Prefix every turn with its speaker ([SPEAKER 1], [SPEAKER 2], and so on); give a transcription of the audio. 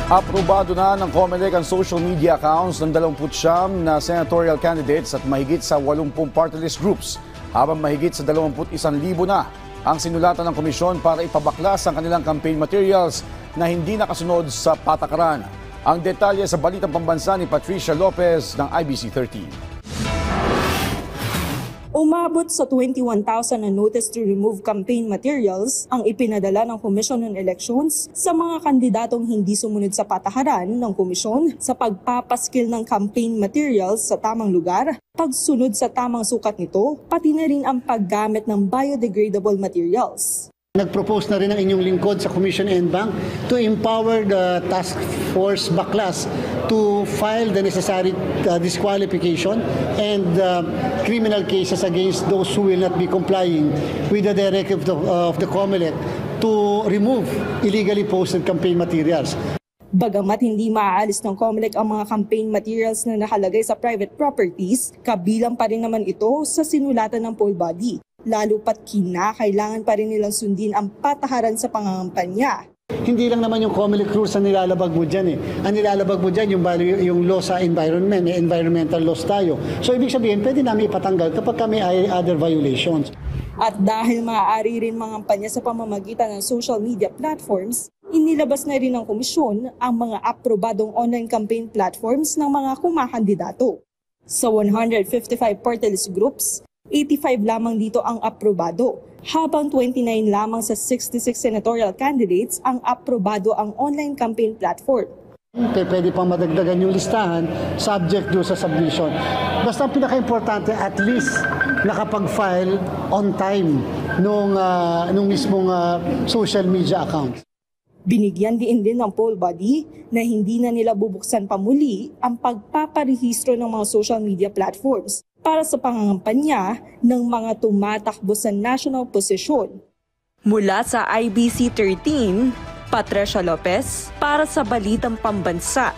[SPEAKER 1] Aprobado na ng COMELEC ang social media accounts ng 29 na senatorial candidates at mahigit sa 80 party list groups, habang mahigit sa 21,000 na ang sinulatan ng komisyon para ipabaklas ang kanilang campaign materials na hindi nakasunod sa patakaran. Ang detalye sa Balitang Pambansa ni Patricia Lopez ng IBC 13.
[SPEAKER 2] Umabot sa 21,000 na notice to remove campaign materials ang ipinadala ng Commission on Elections sa mga kandidatong hindi sumunod sa patakaran ng komisyon sa pagpapaskil ng campaign materials sa tamang lugar, pagsunod sa tamang sukat nito, pati na rin ang paggamit ng biodegradable materials.
[SPEAKER 3] Nag-propose na rin ang inyong lingkod sa Commission and Bank to empower the Task Force Baklas to file the necessary disqualification and criminal cases against those who will not be complying with the directive of the COMELEC to remove illegally posted campaign materials.
[SPEAKER 2] Bagamat hindi maaalis ng COMELEC ang mga campaign materials na nakalagay sa private properties, kabilang pa rin naman ito sa sinulatan ng poll body. Lalo pat kinakailangan pa rin nilang sundin ang patakaran sa pangangampanya.
[SPEAKER 3] Hindi lang naman yung COMELEC rules ang nilalabag mo dyan. Ang nilalabag mo dyan yung law sa environment, environmental laws tayo. So ibig sabihin, pwede namin ipatanggal kapag kami ay other violations.
[SPEAKER 2] At dahil maaari rin mangampanya sa pamamagitan ng social media platforms, inilabas na rin ng komisyon ang mga aprobadong online campaign platforms ng mga kumakandidato. Sa 155 party list groups, 85 lamang dito ang aprobado, habang 29 lamang sa 66 senatorial candidates ang aprobado ang online campaign platform.
[SPEAKER 3] Pwede pang madagdagan yung listahan subject do sa submission. Basta ang pinaka-importante, at least nakapag-file on time nung mismong social media account.
[SPEAKER 2] Binigyan din ng poll body na hindi na nila bubuksan pa muli ang pagpaparehistro ng mga social media platforms para sa pangangampanya ng mga tumatakbo sa national posisyon.
[SPEAKER 4] Mula sa IBC 13, Patricia Lopez para sa Balitang Pambansa.